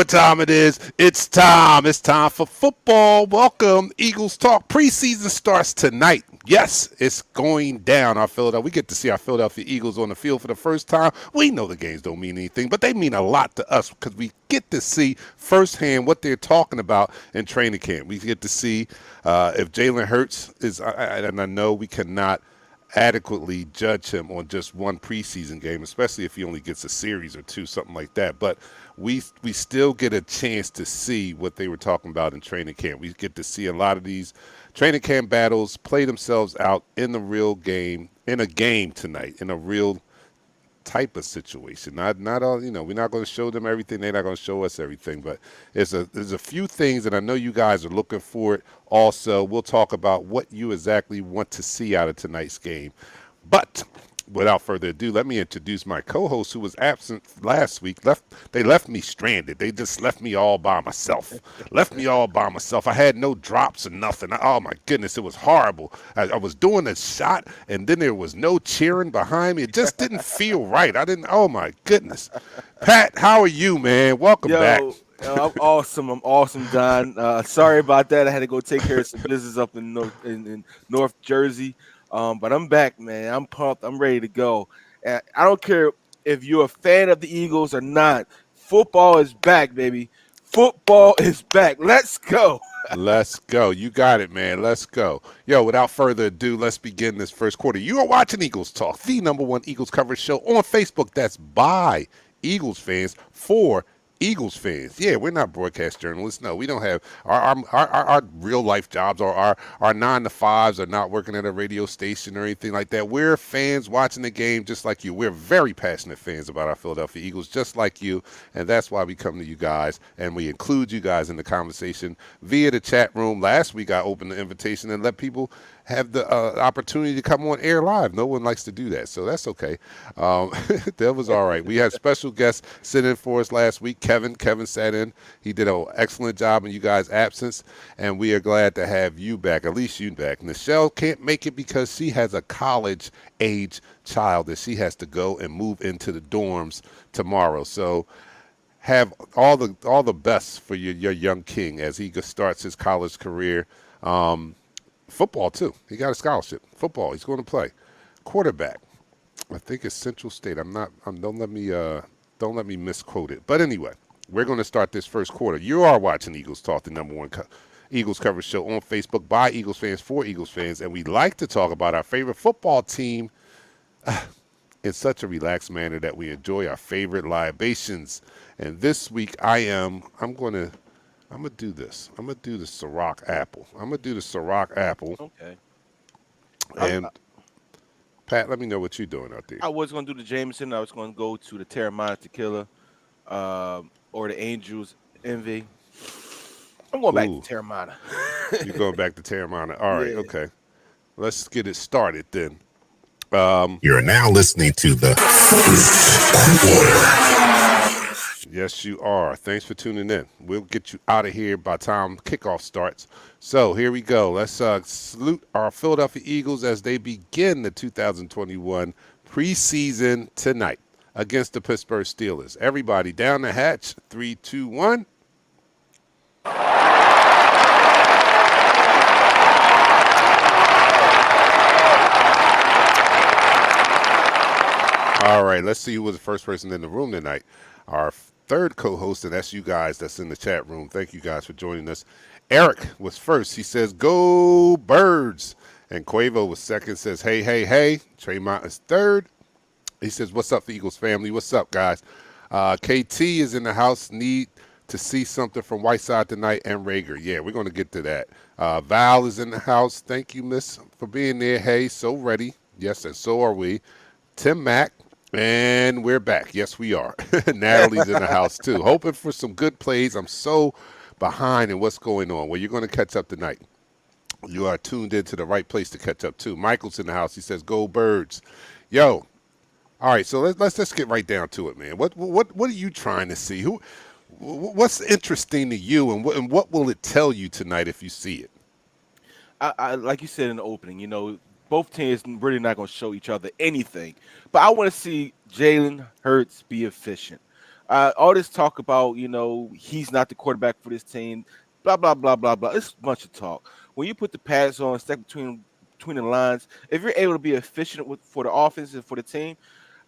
Time it is. It's time. It's time for football. Welcome. Eagles Talk. Preseason starts tonight. Yes, it's going down. We get to see our Philadelphia Eagles on the field for the first time. We know the games don't mean anything, but they mean a lot to us because we get to see firsthand what they're talking about in training camp. We get to see if Jalen Hurts is, and I know we cannot adequately judge him on just one preseason game, especially if he only gets a series or two, something like that. But we still get a chance to see what they were talking about in training camp. We get to see a lot of these training camp battles play themselves out in the real game, in a game tonight, in a real type of situation. Not all, we're not going to show them everything. They're not going to show us everything. But there's a few things, and I know you guys are looking for it. Also, we'll talk about what you exactly want to see out of tonight's game. But without further ado, let me introduce my co-host who was absent last week. They left me stranded. They just left me all by myself. I had no drops or nothing. Oh, my goodness, it was horrible. I was doing a shot, and then there was no cheering behind me. It just didn't feel right. Oh, my goodness. Pat, how are you, man? Welcome back. I'm awesome. I'm awesome, Don. Sorry about that. I had to go take care of some business up in North Jersey. But I'm back, man. I'm pumped. I'm ready to go. And I don't care if you're a fan of the Eagles or not. Football is back, baby. Football is back. Let's go. Let's go. You got it, man. Let's go. Yo, without further ado, let's begin this first quarter. You are watching Eagles Talk, the number one Eagles coverage show on Facebook. That's by Eagles fans for Eagles fans. Yeah, we're not broadcast journalists. No, we don't have our real life jobs or our 9 to 5s are not working at a radio station or anything like that. We're fans watching the game just like you. We're very passionate fans about our Philadelphia Eagles, just like you, and that's why we come to you guys and we include you guys in the conversation via the chat room. Last week I opened the invitation and let people have the opportunity to come on air live. No one likes to do that, so that's okay. That was all right. We had special guests sit in for us last week. Kevin sat in. He did an excellent job in you guys' absence, and we are glad to have you back, at least you back. Nichelle can't make it because she has a college-age child that she has to go and move into the dorms tomorrow. So have all the best for your young king as he starts his college career. Football too. He got a scholarship. Football. He's going to play. Quarterback. I think it's Central State. Don't let me misquote it. But anyway, we're going to start this first quarter. You are watching Eagles Talk, the number one Eagles coverage show on Facebook by Eagles fans for Eagles fans, and we like to talk about our favorite football team in such a relaxed manner that we enjoy our favorite libations. And this week I'm gonna do this. I'm gonna do the Ciroc apple. I'm gonna do the Ciroc apple. Okay. I, And Pat, let me know what you're doing out there. I was going to do the Jameson. I was going to go to the Terramana Tequila or the Angels Envy. I'm going back to Ooh, Terramana. you're going back to Terramana. All right, Yeah. okay. Let's get it started then. You're now listening to the Yes, you are. Thanks for tuning in. We'll get you out of here by the time kickoff starts. So here we go. Let's salute our Philadelphia Eagles as they begin the 2021 preseason tonight against the Pittsburgh Steelers. Everybody down the hatch. 3, 2, 1. All right, let's see who was the first person in the room tonight. Our third co-host, and that's you guys that's in the chat room. Thank you guys for joining us. Eric was first. He says, "Go Birds." And Quavo was second, says, "Hey, hey, hey." Tremont is third. He says, "What's up, the Eagles family? What's up, guys?" KT is in the house. Need to see something from Whiteside tonight and Rager. Yeah, we're going to get to that. Val is in the house. Thank you, miss, for being there. Hey, so ready. Yes, and so are we. Tim Mack. And we're back. Yes, we are. Natalie's in the house, too. Hoping for some good plays. I'm so behind in what's going on. Well, you're going to catch up tonight. You are tuned into the right place to catch up, too. Michael's in the house. He says, "Go Birds." Yo, all right, so let's get right down to it, man. What are you trying to see? What's interesting to you, and what will it tell you tonight if you see it? I like you said in the opening, both teams really not going to show each other anything. But I want to see Jalen Hurts be efficient. All this talk about, he's not the quarterback for this team, blah, blah, blah, blah, blah. It's a bunch of talk. When you put the pads on, step between the lines, if you're able to be efficient for the offense and for the team,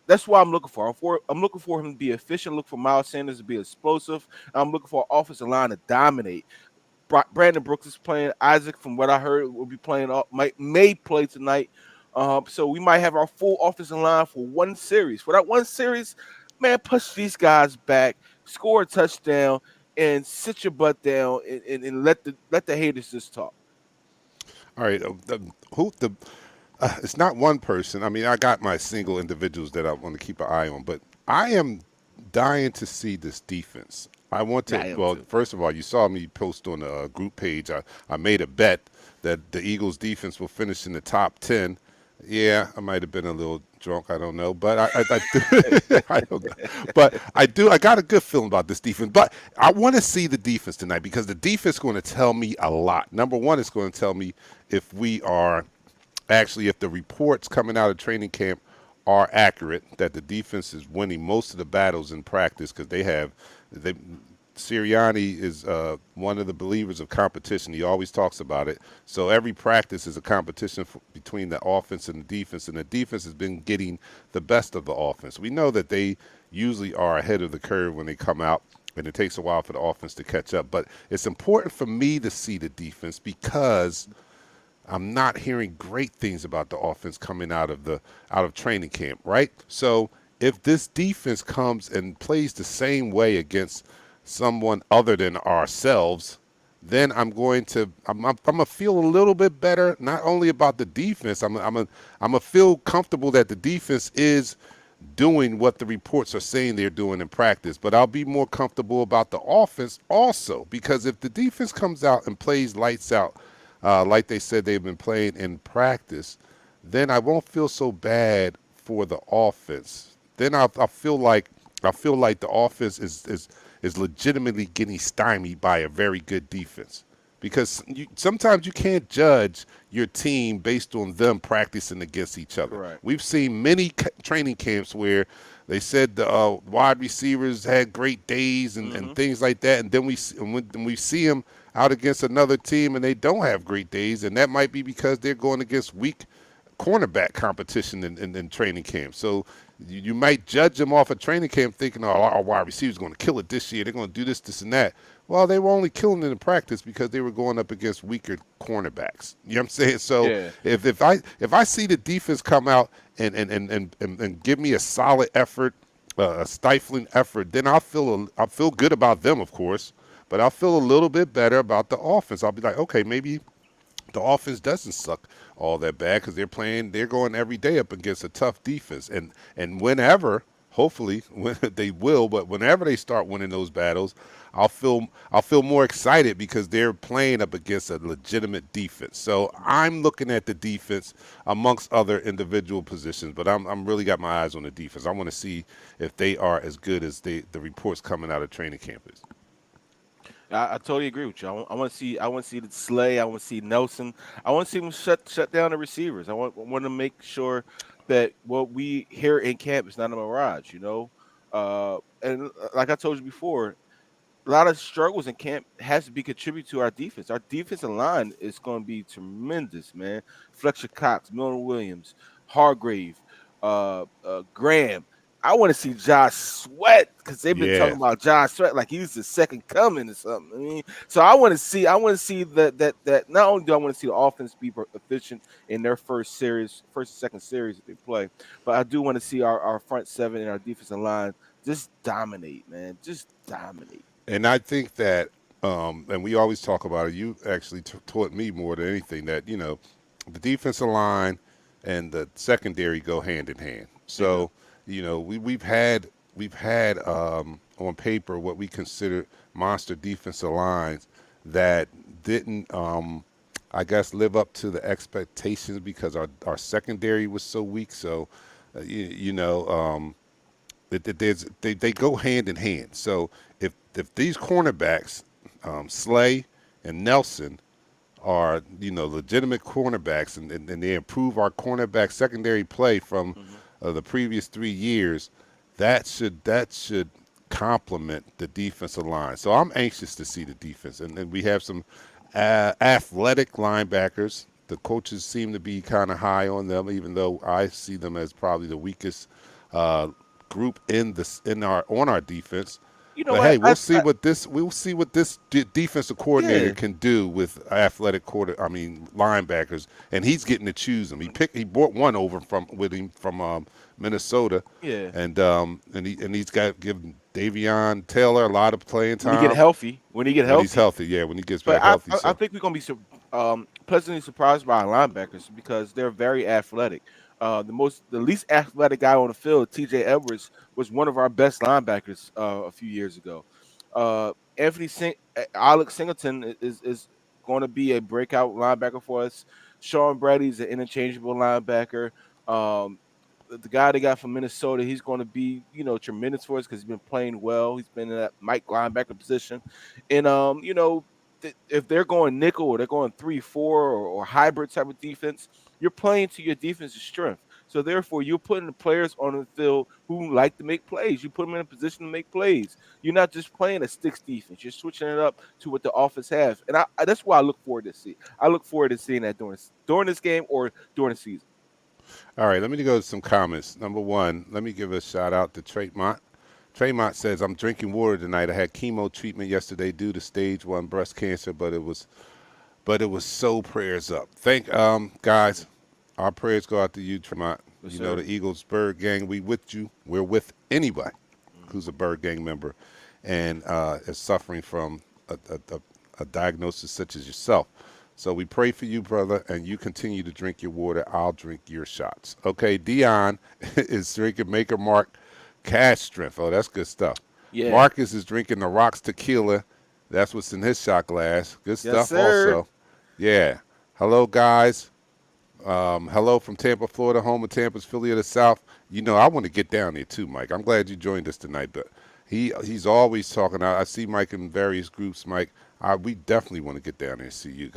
that's what I'm looking for. I'm looking for him to be efficient. Look for Miles Sanders to be explosive. I'm looking for an offensive line to dominate. Brandon Brooks is playing. Isaac, from what I heard, will be playing. May play tonight. So we might have our full offensive line for one series. For that one series, man, push these guys back, score a touchdown, and sit your butt down and let the haters just talk. All right, it's not one person. I mean, I got my single individuals that I want to keep an eye on, but I am dying to see this defense. I want Yeah, I to, am well, too. first of all, you saw me post on the group page. I made a bet that the Eagles defense will finish in the top 10. Yeah, I might have been a little drunk. I don't know, but I don't know. But I got a good feeling about this defense. But I want to see the defense tonight because the defense is going to tell me a lot. Number one, it's going to tell me if we are actually, if the reports coming out of training camp are accurate, that the defense is winning most of the battles in practice because they Sirianni is one of the believers of competition. He always talks about it. So every practice is a competition between the offense and the defense, and the defense has been getting the best of the offense. We know that they usually are ahead of the curve when they come out, and it takes a while for the offense to catch up. But it's important for me to see the defense because I'm not hearing great things about the offense coming out of training camp, right? So if this defense comes and plays the same way against someone other than ourselves, then I'm gonna feel a little bit better. Not only about the defense, I'm gonna feel comfortable that the defense is doing what the reports are saying they're doing in practice. But I'll be more comfortable about the offense also because if the defense comes out and plays lights out, like they said they've been playing in practice, then I won't feel so bad for the offense. Then I feel like the offense is legitimately getting stymied by a very good defense because sometimes you can't judge your team based on them practicing against each other. Correct. We've seen many training camps where they said the wide receivers had great days and things like that, and then when we see them out against another team and they don't have great days, and that might be because they're going against weak cornerback competition in training camp. So you might judge them off a training camp thinking, oh, our wide receivers going to kill it this year. They're going to do this, this, and that. Well, they were only killing it in practice because they were going up against weaker cornerbacks. You know what I'm saying? So Yeah. if I see the defense come out and give me a solid effort, a stifling effort, then I'll feel good about them, of course, but I'll feel a little bit better about the offense. I'll be like, okay, maybe the offense doesn't suck all that bad because they're going every day up against a tough defense, and whenever, hopefully, when they will, but whenever they start winning those battles, I'll feel more excited because they're playing up against a legitimate defense. So I'm looking at the defense amongst other individual positions, but I'm really got my eyes on the defense. I want to see if they are as good as the reports coming out of training camp is. I totally agree with you. I want to see the Slay. I want to see Nelson. I want to see them shut down the receivers. I want to make sure that what we hear in camp is not a mirage. And like I told you before, a lot of struggles in camp has to be contributed to our defense. Our defensive line is going to be tremendous, man. Fletcher Cox, Milner Williams, Hargrave, Graham. I want to see Josh Sweat because they've been Yeah. talking about Josh Sweat like he's the second coming or something. I mean, so I want to see that. Not only do I want to see the offense be efficient in their first and second series that they play, but I do want to see our front seven and our defensive line just dominate, man. Just dominate. And I think that, and we always talk about it. You actually taught me more than anything that the defensive line and the secondary go hand in hand. They do. So we've had on paper what we consider monster defensive lines that didn't, I guess, live up to the expectations because our secondary was so weak. So, they go hand in hand. So if these cornerbacks, Slay and Nelson, are legitimate cornerbacks and they improve our cornerback secondary play from Mhm. the previous 3 years, that should complement the defensive line. So I'm anxious to see the defense, and we have some athletic linebackers. The coaches seem to be kind of high on them, even though I see them as probably the weakest uh, group on our defense. You know But what? hey, we'll see what this defensive coordinator Yeah, can do with athletic linebackers, and he's getting to choose them. He brought one over with him from Minnesota, yeah. and he's got given Davion Taylor a lot of playing When you get time healthy, when you get when he's healthy. healthy. Yeah, when he gets But back healthy. I So think we're gonna be pleasantly surprised by our linebackers because they're very athletic. The least athletic guy on the field, T.J. Edwards, was one of our best linebackers a few years ago. Alex Singleton is going to be a breakout linebacker for us. Sean Brady's an interchangeable linebacker. Um, the guy they got from Minnesota, he's going to be tremendous for us because he's been playing well. He's been in that Mike linebacker position, and if they're going nickel or they're going 3-4 or hybrid type of defense, you're playing to your defense's strength. So therefore, you're putting the players on the field who like to make plays. You put them in a position to make plays. You're not just playing a sticks defense. You're switching it up to what the offense has, and that's why I look forward to see. I look forward to seeing that during this game or during the season. All right, let me go to some comments. Number one, let me give a shout out to Tremont. Tremont says, I'm drinking water tonight. I had chemo treatment yesterday due to stage 1 breast cancer, but it was so prayers up. Guys, our prayers go out to you, Tremont. Yes, You know sir. the Eagles Bird Gang, we with you. We're with anybody who's a Bird Gang member and is suffering from a diagnosis such as yourself. So we pray for you, brother, and you continue to drink your water. I'll drink your shots. Okay, Dion is drinking Maker Mark Cash Strength. Oh, that's good stuff. Yeah. Marcus is drinking the Rocks Tequila. That's what's in his shot glass. Good Yes, stuff sir. also. Yeah. Hello, guys. Hello from Tampa, Florida, home of Tampa's Philly of the South. You know, I want to get down there too, Mike. I'm glad you joined us tonight, but he's always talking. I see Mike in various groups, Mike. We definitely want to get down there and see you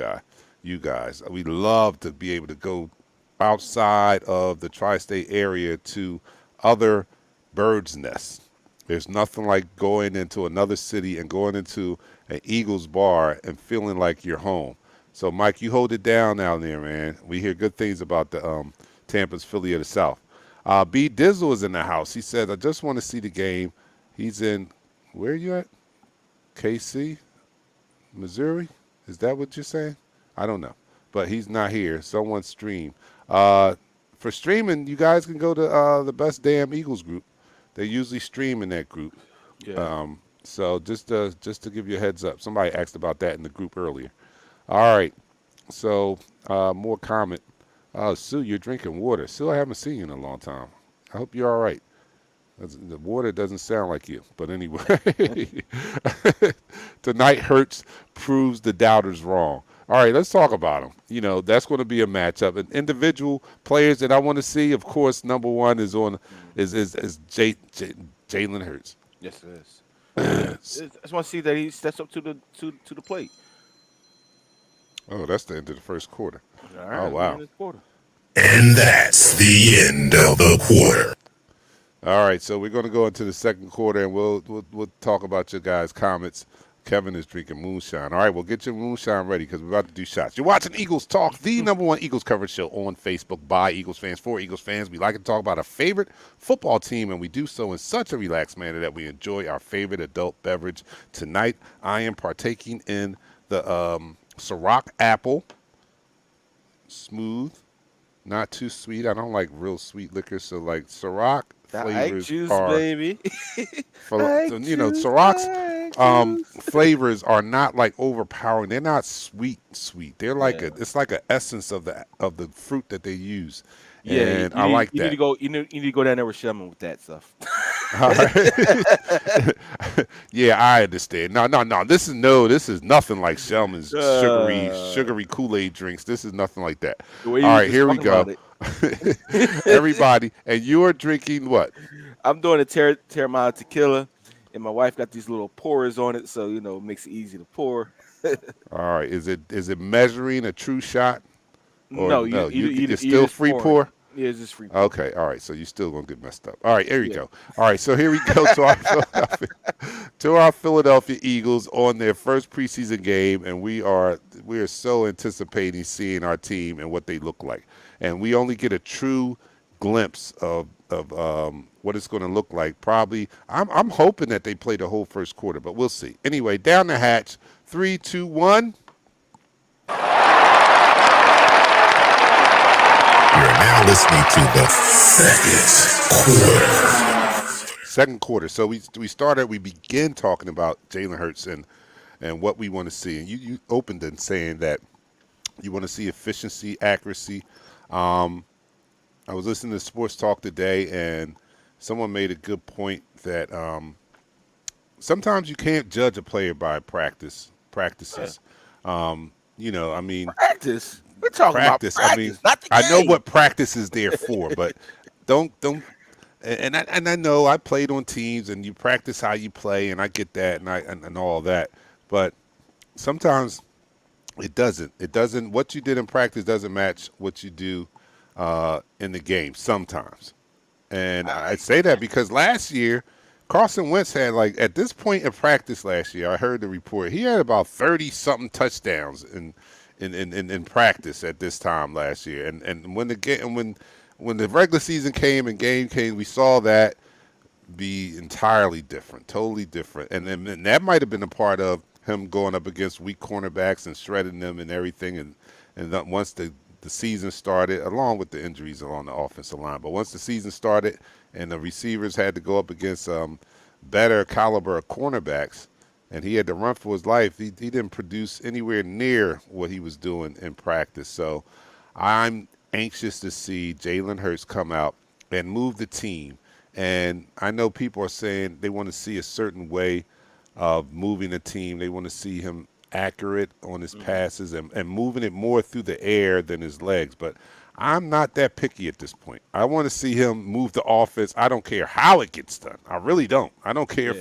guys. We love to be able to go outside of the tri-state area to other birds' nests. There's nothing like going into another city and going into an Eagles bar and feeling like you're home. So, Mike, you hold it down down there, man. We hear good things about the Tampa's Philly of the South. B. Dizzle is in the house. He says, I just want to see the game. He's in, where are you at? KC, Missouri? Is that what you're saying? I don't know. But he's not here. Someone stream. For streaming, you guys can go to the Best Damn Eagles group. They usually stream in that group. Yeah. So just to give you a heads up, somebody asked about that in the group earlier. All right. So more comment. Sue, you're drinking water. Sue, I haven't seen you in a long time. I hope you're all right. The water doesn't sound like you. But anyway, tonight Hurts proves the doubters wrong. All right, let's talk about them. You know, that's going to be a matchup. And individual players that I want to see, of course, number one is Jalen Hurts. Yes, it is. I just want to see that he steps up to the plate. Oh, that's the end of the first quarter. All right. Oh, wow. In this quarter. And that's the end of the quarter. All right, so we're going to go into the second quarter, and we'll talk about your guys' comments. Kevin is drinking moonshine. All right, well, get your moonshine ready because we're about to do shots. You're watching Eagles Talk, the number one Eagles coverage show on Facebook by Eagles fans for Eagles fans. We like to talk about our favorite football team, and we do so in such a relaxed manner that we enjoy our favorite adult beverage. Tonight, I am partaking in the Ciroc Apple. Smooth, not too sweet. I don't like real sweet liquor, so like Ciroc flavors juice, are, baby. Ciroc's flavors are not like overpowering. They're not sweet. They're like it's like an essence of the fruit that they use. Yeah, and I like that. You need to go down there with Sherman with that stuff. All right. Yeah, I understand. No. This is nothing like Shelman's sugary Kool-Aid drinks. This is nothing like that. All right, here we go. Everybody, and you are drinking what? I'm doing a Terramana tequila, and my wife got these little pourers on it, so it makes it easy to pour. All right, is it measuring a true shot? Or no, it's still free pour. Yeah, it's just free pour. Okay, all right, so you're still gonna get messed up. All right, here you go. All right, so here we go to our Philadelphia Eagles on their first preseason game, and we are so anticipating seeing our team and what they look like, and we only get a true glimpse of what it's going to look like. Probably, I'm hoping that they play the whole first quarter, but we'll see. Anyway, down the hatch, 3, 2, 1. You're now listening to the second quarter. Second quarter. So we began talking about Jalen Hurts and what we want to see. And you opened in saying that you want to see efficiency, accuracy. I was listening to Sports Talk today, and someone made a good point that sometimes you can't judge a player by practices. I mean, practice. We're talking practice. about practice. I mean, not the I know game. what practice is there for, but don't. And I know I played on teams, and you practice how you play, and I get that, and all that. But sometimes it doesn't. It doesn't. What you did in practice doesn't match what you do in the game sometimes. And I say that because last year, Carson Wentz had like at this point in practice last year, I heard the report he had about 30 something touchdowns in practice at this time last year. And when the game when the regular season came and game came, we saw that be entirely different, totally different. And that might have been a part of him going up against weak cornerbacks and shredding them and everything. And once the season started, along with the injuries along the offensive line, but once the season started and the receivers had to go up against better caliber of cornerbacks, and he had to run for his life, he didn't produce anywhere near what he was doing in practice. So I'm anxious to see Jalen Hurts come out and move the team. And I know people are saying they want to see a certain way of moving the team. They want to see him accurate on his passes and moving it more through the air than his legs. But I'm not that picky at this point. I want to see him move the offense. I don't care how it gets done. I really don't. I don't care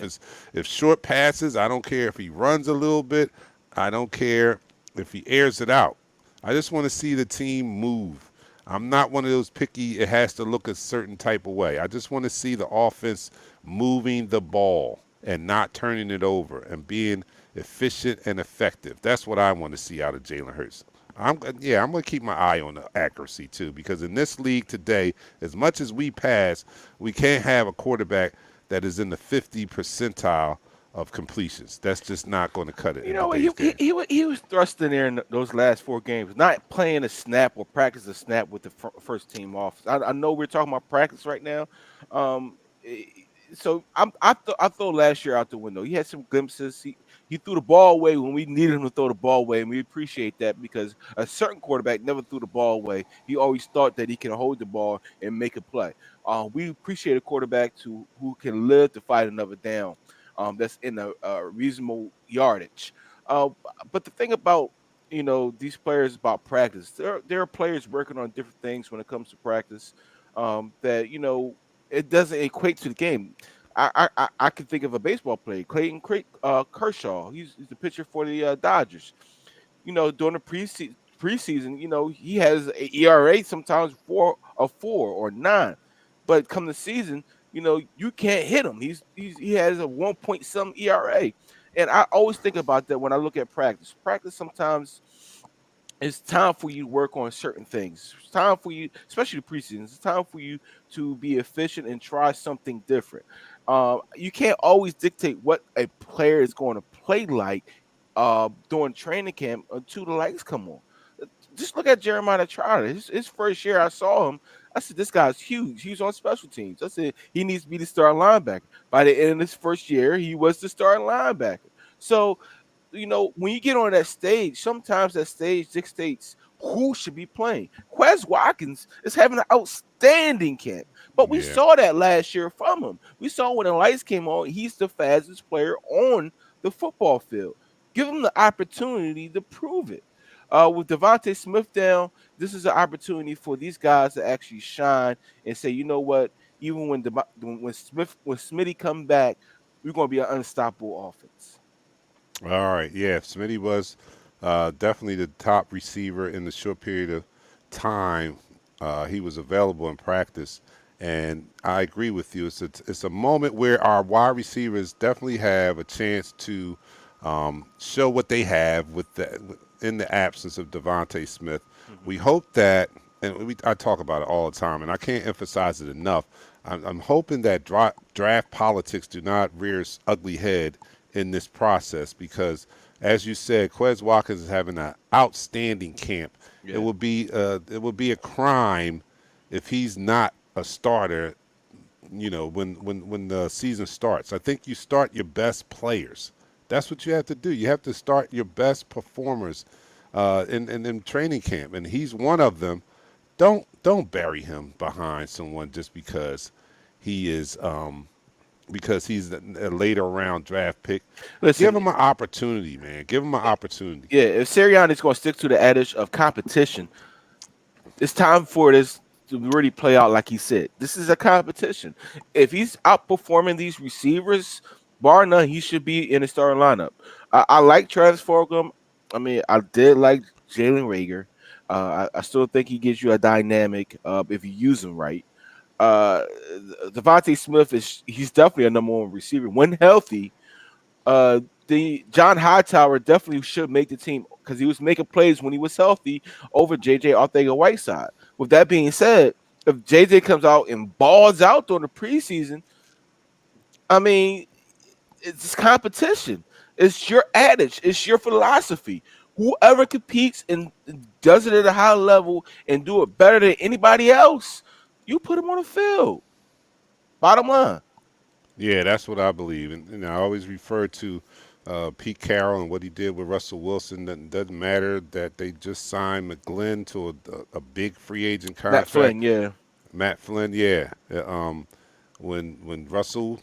if short passes. I don't care if he runs a little bit. I don't care if he airs it out. I just want to see the team move. I'm not one of those picky, it has to look a certain type of way. I just want to see the offense moving the ball and not turning it over and being efficient and effective. That's what I want to see out of Jalen Hurts. I'm going to keep my eye on the accuracy too, because in this league today, as much as we pass, we can't have a quarterback that is in the 50 percentile of completions. That's just not going to cut it. You know, he was thrust in there in those last 4 games, not playing a snap or practice a snap with the first team off. I know we're talking about practice right now. So I throw last year out the window. He had some glimpses. He threw the ball away when we needed him to throw the ball away, and we appreciate that because a certain quarterback never threw the ball away. He always thought that he can hold the ball and make a play. We appreciate a quarterback who can live to fight another down. That's in a reasonable yardage. Uh, but the thing about these players about practice, there are players working on different things when it comes to practice. That it doesn't equate to the game. I can think of a baseball player, Clayton Kershaw. He's the pitcher for the Dodgers. During the preseason, he has a ERA sometimes 4 or 9, but come the season, you can't hit him. He has a 1 point some ERA, and I always think about that when I look at practice. Practice sometimes it's time for you to work on certain things. It's time for you, especially the preseason. It's time for you to be efficient and try something different. You can't always dictate what a player is going to play like during training camp until the lights come on. Just look at Jeremiah Trotter. His first year, I saw him. I said, "This guy's huge. He's on special teams." I said, "He needs to be the starting linebacker." By the end of his first year, he was the starting linebacker. So when you get on that stage, sometimes that stage dictates who should be playing. Quez Watkins is having an outstanding camp, but we Yeah. saw that last year from him. We saw when the lights came on, he's the fastest player on the football field. Give him the opportunity to prove it. With Devontae Smith down, this is an opportunity for these guys to actually shine and say, you know what? Even when Smitty come back, we're going to be an unstoppable offense. All right, yeah, Smitty was definitely the top receiver in the short period of time he was available in practice, and I agree with you. It's a moment where our wide receivers definitely have a chance to show what they have in the absence of Devontae Smith. We hope that, and I talk about it all the time, and I can't emphasize it enough. I'm hoping that draft politics do not rear its ugly head in this process because, as you said, Quez Watkins is having an outstanding camp. Yeah. It would be a crime if he's not a starter. When the season starts, I think you start your best players. That's what you have to do. You have to start your best performers in training camp, and he's one of them. Don't bury him behind someone just he is because he's a later round draft pick. Listen, Give him an opportunity, man. Give him an opportunity. yeah, if Sirianni is going to stick to the adage of competition, it's time for this to really play out like he said. This is a competition. If he's outperforming these receivers, bar none, he should be in the starting lineup. I like Travis Fulgham. I mean, I did like Jalen Rager. I still think he gives you a dynamic if you use him right. Uh, Devontae Smith he's definitely a number one receiver when healthy. The John Hightower definitely should make the team because he was making plays when he was healthy over JJ Arthega-Whiteside. With that being said, if JJ comes out and balls out during the preseason, I mean, it's competition. It's your adage. It's your philosophy. Whoever competes and does it at a high level and do it better than anybody else, you put them on the field. Bottom line. Yeah, that's what I believe, and I always refer to Pete Carroll and what he did with Russell Wilson. That doesn't matter that they just signed McGlynn to a big free agent Matt contract. Flynn, yeah. Matt Flynn, yeah. When Russell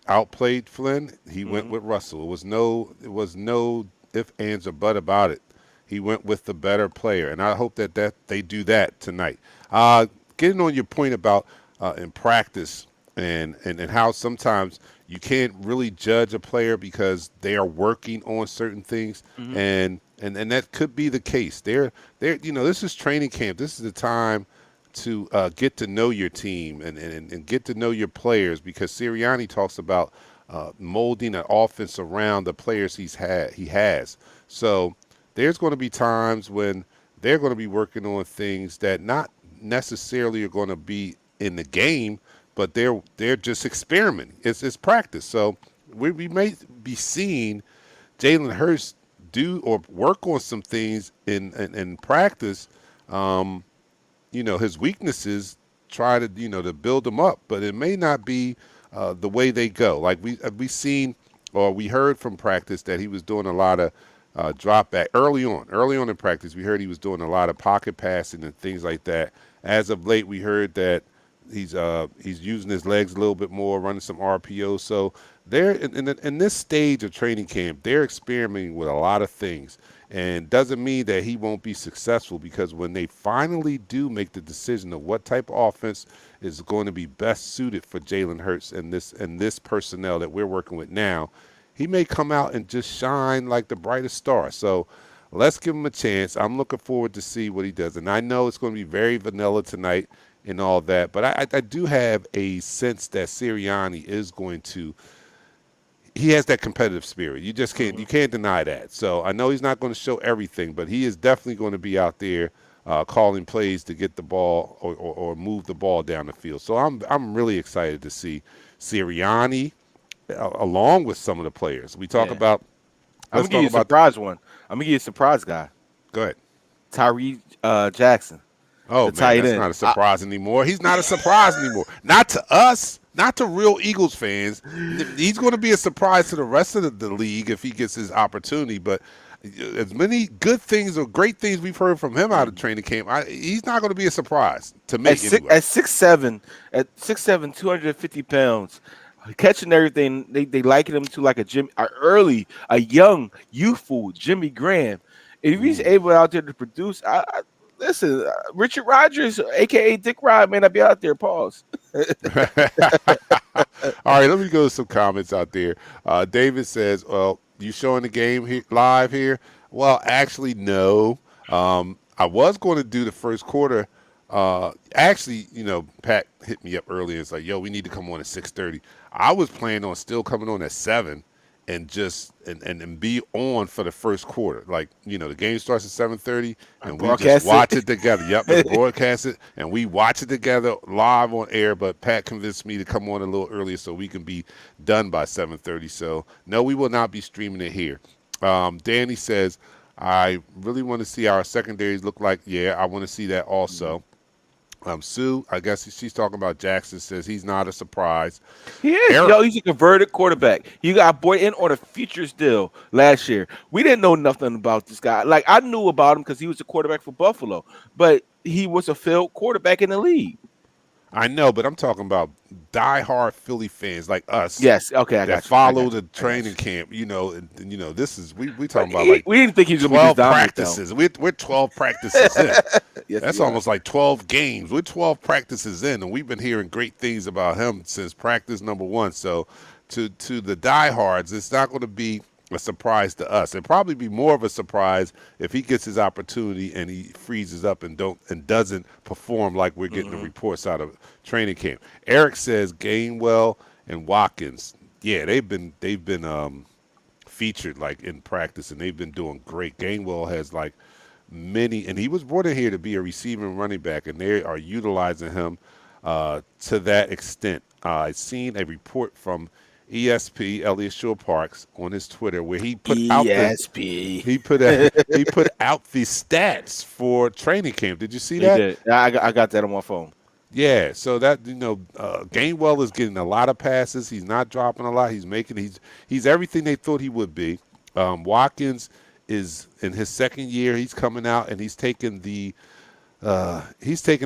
outplayed Flynn, he went with Russell. It was no if, ands, or but about it. He went with the better player, and I hope that they do that tonight. Getting on your point about in practice and how sometimes you can't really judge a player because they are working on certain things, and that could be the case. This is training camp. This is the time to get to know your team and get to know your players, because Sirianni talks about molding an offense around the players he has. So there's going to be times when they're going to be working on things that not necessarily are going to be in the game, but they're just experimenting. It's practice. So we may be seeing Jalen Hurts do or work on some things in practice. His weaknesses, try to build them up, but it may not be the way they go. Like we seen or we heard from practice that he was doing a lot of drop back early on in practice. We heard he was doing a lot of pocket passing and things like that. As of late, we heard that he's using his legs a little bit more, running some RPOs. So they're in this stage of training camp, they're experimenting with a lot of things. And doesn't mean that he won't be successful, because when they finally do make the decision of what type of offense is going to be best suited for Jalen Hurts and this personnel that we're working with now, he may come out and just shine like the brightest star. So let's give him a chance. I'm looking forward to see what he does. And I know it's going to be very vanilla tonight and all that, but I do have a sense that Sirianni is going to – he has that competitive spirit. You just can't deny that. So I know he's not going to show everything, but he is definitely going to be out there calling plays to get the ball or move the ball down the field. So I'm really excited to see Sirianni along with some of the players. We talk about. I'm gonna give you a surprise one. I'm gonna give you a surprise guy. Go ahead. Tyree Jackson. Oh, man, that's not a surprise anymore. He's not a surprise anymore. Not to us. Not to real Eagles fans. He's going to be a surprise to the rest of the league if he gets his opportunity. But as many good things or great things we've heard from him out of training camp, he's not going to be a surprise to me. At 6'7", 250 pounds, catching everything, they liken him to like a young, youthful Jimmy Graham. If he's able out there to produce, listen, Richard Rodgers, a.k.a. Dick Rod, may not be out there. Pause. All right, let me go to some comments out there. David says, well, you showing the game live here? Well, actually, no. I was going to do the first quarter. Actually, Pat hit me up earlier. It's like, yo, we need to come on at 6:30. I was planning on still coming on at 7 and just and be on for the first quarter. Like, the game starts at 7:30 and we just watch it together. Yep, and broadcast it and we watch it together live on air. But Pat convinced me to come on a little earlier so we can be done by 7:30. So no, we will not be streaming it here. Danny says, I really want to see how our secondaries look like. Yeah, I want to see that also. Sue, I guess she's talking about Jackson, says he's not a surprise. He is. He's a converted quarterback. He got bought in on a futures deal last year. We didn't know nothing about this guy. Like, I knew about him because he was a quarterback for Buffalo, but he was a failed quarterback in the league. I know, but I'm talking about diehard Philly fans like us. Yes, okay, I got you. Follow the training camp. This is we talking about like we didn't think he was 12 practices. We're 12 practices in. Yes, that's almost like 12 games. We're 12 practices in, and we've been hearing great things about him since practice number 1. So to the diehards, it's not going to be a surprise to us. It'd probably be more of a surprise if he gets his opportunity and he freezes up and doesn't perform like we're getting the reports out of training camp. Eric says Gainwell and Watkins, yeah, they've been featured like in practice and they've been doing great. Gainwell has like many, and he was brought in here to be a receiving running back, and they are utilizing him to that extent. I've seen a report from ESP Elliot Shore Parks on his Twitter where ESP. he put out the stats for training camp. Did you see He that? did. I got that on my phone. Yeah, so that Gainwell is getting a lot of passes. He's not dropping a lot. He's everything they thought he would be. Watkins is in his second year. He's coming out and he's taking the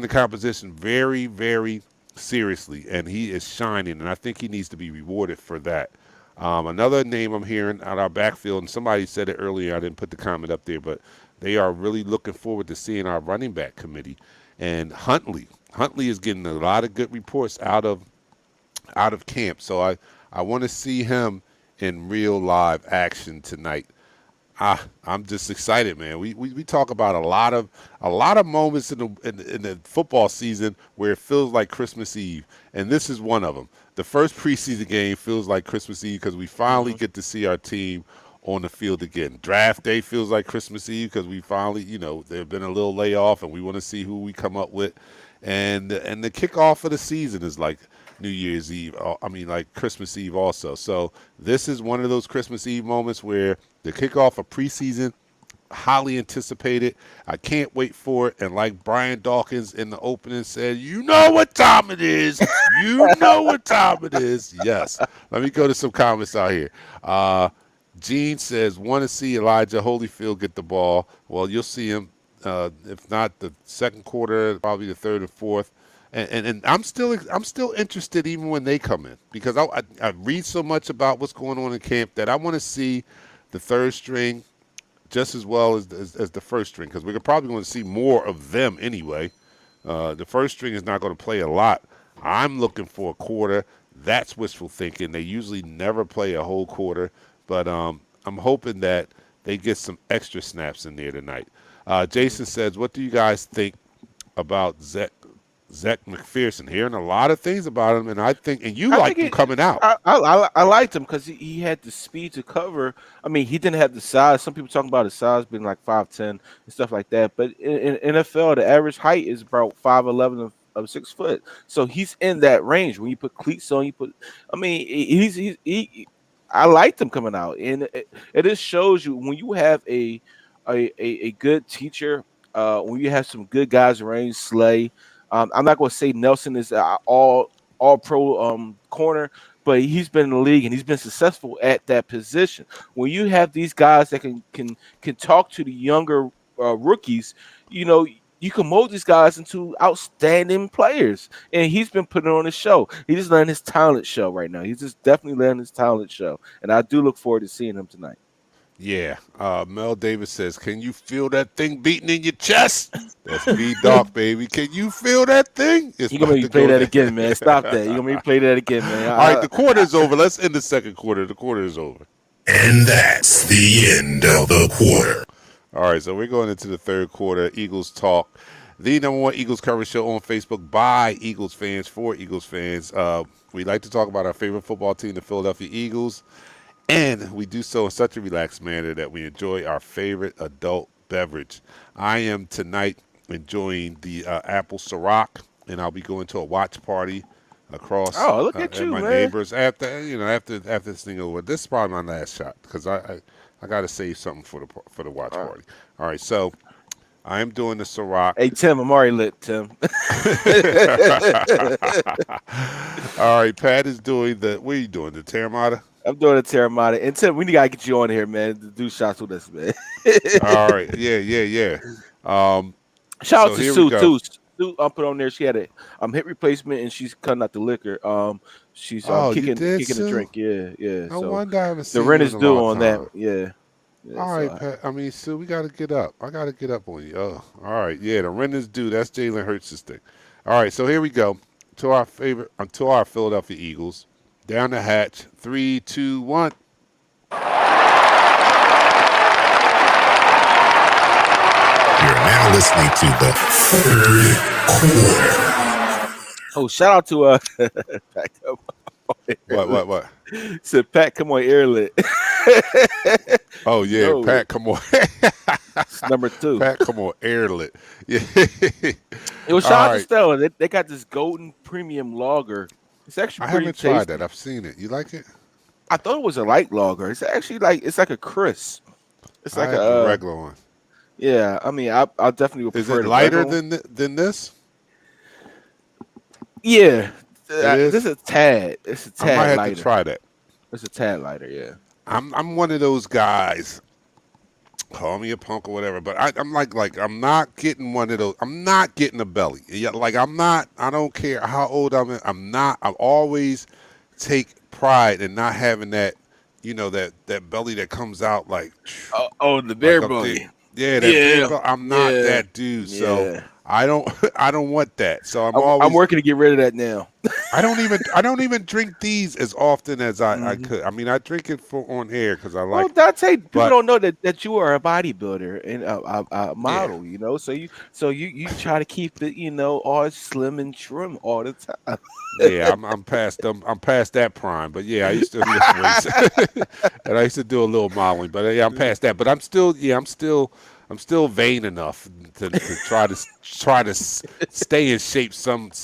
composition very, very seriously, and he is shining. And I think he needs to be rewarded for that. Another name I'm hearing out our backfield, and somebody said it earlier. I didn't put the comment up there, but they are really looking forward to seeing our running back committee and Huntley. Huntley is getting a lot of good reports out of camp, so I want to see him in real live action tonight. I'm just excited, man. We talk about a lot of moments in the football season where it feels like Christmas Eve, and this is one of them. The first preseason game feels like Christmas Eve because we finally get to see our team on the field again. Draft day feels like Christmas Eve because we finally, there's been a little layoff and we want to see who we come up with. And the kickoff of the season is like New Year's Eve. Like Christmas Eve also. So this is one of those Christmas Eve moments where the kickoff of preseason, highly anticipated. I can't wait for it. And like Brian Dawkins in the opening said, you know what time it is. You know what time it is. Yes. Let me go to some comments out here. Gene says, want to see Elijah Holyfield get the ball. Well, you'll see him. If not the second quarter, probably the third and fourth, and I'm still interested even when they come in because I read so much about what's going on in camp that I want to see the third string just as well as the first string because we're probably going to see more of them anyway. The first string is not going to play a lot. I'm looking for a quarter. That's wishful thinking. They usually never play a whole quarter, but I'm hoping that they get some extra snaps in there tonight. Jason says, what do you guys think about Zach McPherson? Hearing a lot of things about him, and I think him coming out. I liked him because he had the speed to cover. I mean, he didn't have the size. Some people talking about his size being like 5'10" and stuff like that. But in NFL, the average height is about 5'11" of 6 foot. So he's in that range. When you put cleats on, I liked him coming out, and it just shows you when you have a good teacher, when you have some good guys around Slay. I'm not going to say Nelson is all pro corner, but he's been in the league and he's been successful at that position. When you have these guys that can talk to the younger rookies, you can mold these guys into outstanding players. And he's been putting on his show. He's just letting his talent show right now. He's just definitely letting his talent show. And I do look forward to seeing him tonight. Yeah. Mel Davis says, can you feel that thing beating in your chest? That's me, Doc, baby. Can you feel that thing? You're going to make me play that again, man. Stop that. You're going to make me play that again, man. All right, the quarter is over. Let's end the second quarter. The quarter is over. And that's the end of the quarter. All right, so we're going into the third quarter. Eagles Talk, the #1 Eagles coverage show on Facebook by Eagles fans for Eagles fans. We like to talk about our favorite football team, the Philadelphia Eagles. And we do so in such a relaxed manner that we enjoy our favorite adult beverage. I am tonight enjoying the apple Ciroc, and I'll be going to a watch party across look at you, my man. neighbors after this thing over. This is probably my last shot because I got to save something for the watch party. All right, so I am doing the Ciroc. Hey, Tim, I'm already lit, Tim. All right, Pat is doing what are you doing, the Terramata? I'm doing a Terramata. And Tim, we got to get you on here, man, to do shots with us, man. All right. Yeah. Shout out to Sue, too. Sue, I'll put on there. She had a hip replacement, and she's cutting out the liquor. She's kicking the drink. Yeah. No wonder I haven't seen the rent is due on time. that. Yeah. All right, Pat. Sue, we got to get up. I got to get up on you. Oh, all right. Yeah, the rent is due. That's Jalen Hurts' thing. All right, so here we go. To our Philadelphia Eagles. Down the hatch. 3, 2, 1. listening to the third quarter. Oh, shout out to Pat. What? Said Pat, come on, airlit. Oh yeah, No, Pat, come on. it's number 2. Pat, come on, airlit. Yeah. It was All shout out to right. Stella. They got this golden premium lager. It's actually I pretty haven't tasty. tried that. I've seen it. You like it? I thought it was a light lager. It's actually like a crisp. It's I like had the regular one. yeah. I mean, I definitely would Is prefer it the lighter regular one. than this? Yeah, is? this is a tad. It's a I might tad have lighter. to try that. It's a tad lighter. Yeah. I'm one of those guys. Call me a punk or whatever, but I'm like I'm not getting one of those. I'm not getting a belly. Yeah, like I'm not. I don't care how old I'm. I'm not. I always take pride in not having that. You know that belly that comes out like. Oh, the bear like belly. Yeah, that bear belly. I'm not Yeah. that dude. So Yeah. I don't want that. So I'm I'm always. working to get rid of that now. I don't even drink these as often as I Mhm. could. I mean, I drink it for on air because I Well, like. Dante, people but- don't know that you are a bodybuilder and a model. You know, so you try to keep it, all slim and trim all the time. Yeah, I'm past them. I'm past that prime. But yeah, I used to lift weights, and I used to do a little modeling. But yeah, I'm past that. But I'm still vain enough to try to stay in shape somewhat.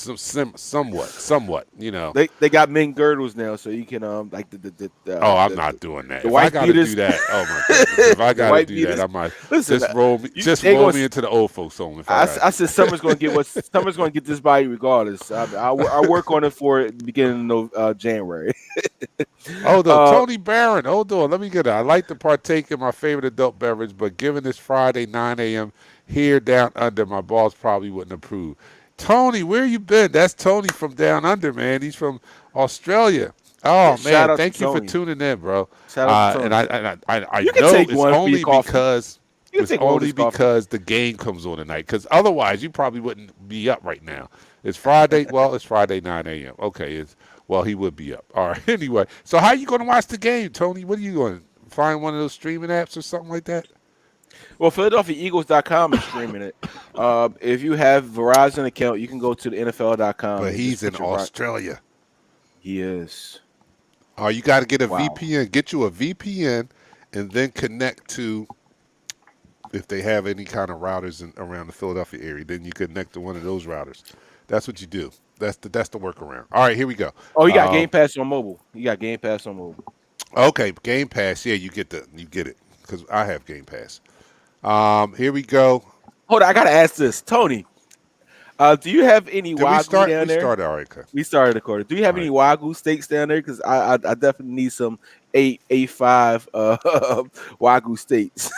You know. They got men girdles now, so you can like the Oh, I'm not doing that. the If I white got to do beaters- that, oh my goodness. If I got to white do beaters- that, I might Listen, just roll me, they roll gonna- me into the old folks home. If I said Summer's gonna get this body regardless. I work on it for the beginning of January. Hold on, Tony Barron. Hold on, let me get it. I like to partake in my favorite adult beverage, but given it's Friday 9 a.m. here down under, my boss probably wouldn't approve. Tony, where you been? That's Tony from down under, man. He's from Australia. Oh Shout man, out to thank you for Tony. tuning in, bro. Shout out to And Tony. I You can know take it's one for your only coffee. because You can it's take one with only his coffee. because the game comes on tonight. Because otherwise, you probably wouldn't be up right now. It's Friday. Well, it's Friday 9 a.m. Okay, well, he would be up. All right. Anyway, so how you going to watch the game, Tony? What are you going to find one of those streaming apps or something like that? Well, PhiladelphiaEagles.com is streaming it. If you have Verizon account, you can go to the NFL.com. But and he's just in put your Australia. He is. Oh, you got to get a Wow. VPN. Get you a VPN and then connect to, if they have any kind of routers around the Philadelphia area, then you connect to one of those routers. That's what you do. That's the workaround. All right, here we go. Oh, you got Game Pass on mobile. Okay, Game Pass. Yeah, you get it because I have Game Pass. Here we go. Hold on, I gotta ask this, Tony. Do you have any Did we Wagyu start? down We there? started. All right, okay. We started the quarter. Do you have All any Wagyu steaks down there? Because I definitely need some A5 Wagyu steaks.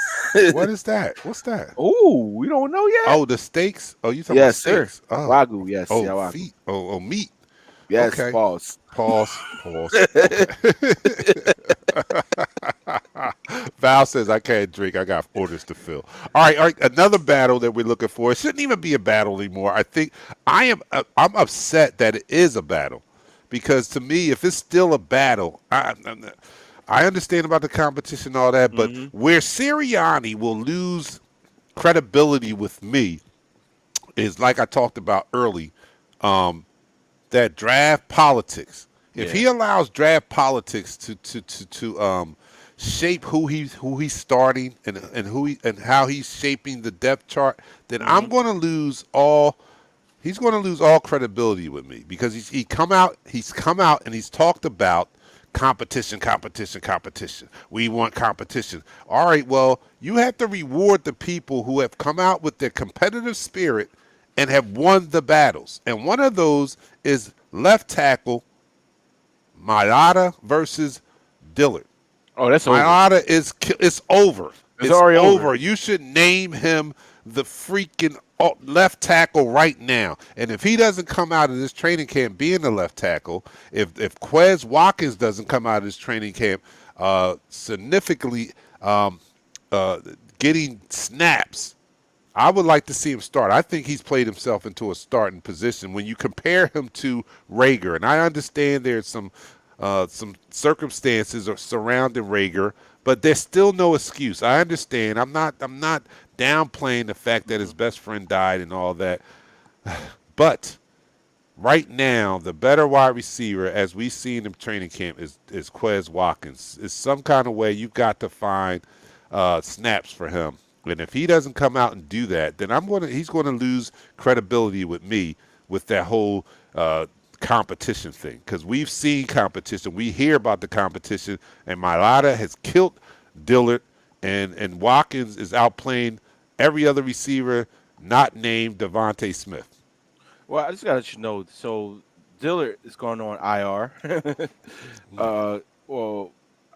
What is that? What's that? Oh, we don't know yet. Oh, the steaks. Oh, you talking yes, about sir. steaks? Oh. Wagyu, yes. Oh, yeah, Wagyu. feet. Oh, meat. Yes, okay. pause. Pause. Val says I can't drink. I got orders to fill. All right. Another battle that we're looking for. It shouldn't even be a battle anymore. I think I'm upset that it is a battle, because to me, if it's still a battle, I understand about the competition and all that, but where Sirianni will lose credibility with me is, like I talked about early, that draft politics. If he allows draft politics to shape who he's starting and how he's shaping the depth chart, then I'm going to lose all. He's going to lose all credibility with me, because he's come out and he's talked about competition. We want competition. All right, well, you have to reward the people who have come out with their competitive spirit and have won the battles. And one of those is left tackle Mailata versus Dillard. Oh, that's over. Mailata it's over. It's already over. You should name him the freaking left tackle right now. And if he doesn't come out of this training camp being the left tackle, if Quez Watkins doesn't come out of this training camp significantly getting snaps, I would like to see him start. I think he's played himself into a starting position when you compare him to Rager. And I understand there's some circumstances surrounding Rager, But there's still no excuse. I understand. I'm not downplaying the fact that his best friend died and all that. But right now, the better wide receiver, as we see in the training camp, is Quez Watkins. It's some kind of way you've got to find snaps for him. And if he doesn't come out and do that, then he's going to lose credibility with me with that whole competition thing. Because we've seen competition. We hear about the competition. And Mailata has killed Dillard. And Watkins is outplaying every other receiver not named Devontae Smith. Well, I just got to let you know. So Dillard is going on IR. Well,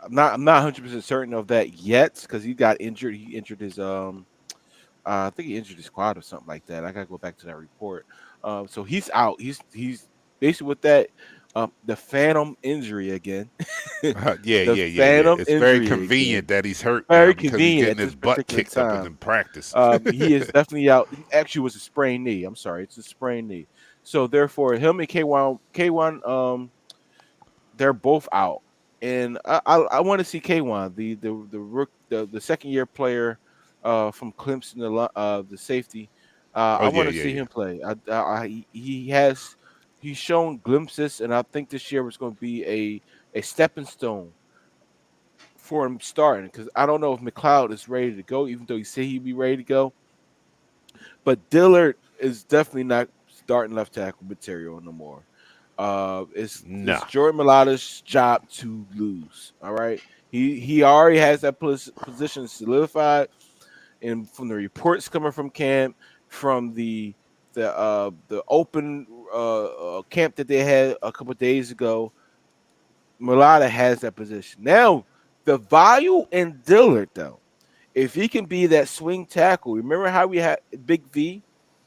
I'm not 100% certain of that yet because he got injured. He injured his I think he injured his quad or something like that. I gotta go back to that report. So he's out. He's basically with that the phantom injury again. Yeah. Phantom It's very injury convenient again. that he's hurt Very now because he's convenient getting at his this butt particular kicked up time. in practice. He is definitely out. Actually, it was a sprained knee. I'm sorry, it's a sprained knee. So therefore, him and K1, they're both out, and I want to see K1, the second year player, from Clemson, the safety. I want to see him play. He's shown glimpses, and I think this year was going to be a stepping stone for him starting because I don't know if McLeod is ready to go, even though he said he'd be ready to go. But Dillard is definitely not starting left tackle material no more. It's Jordan Mailata's job to lose. All right, he already has that position solidified, and from the reports coming from camp, from the open camp that they had a couple of days ago, Mailata has that position now. The value in Dillard, though, if he can be that swing tackle, remember how we had Big V?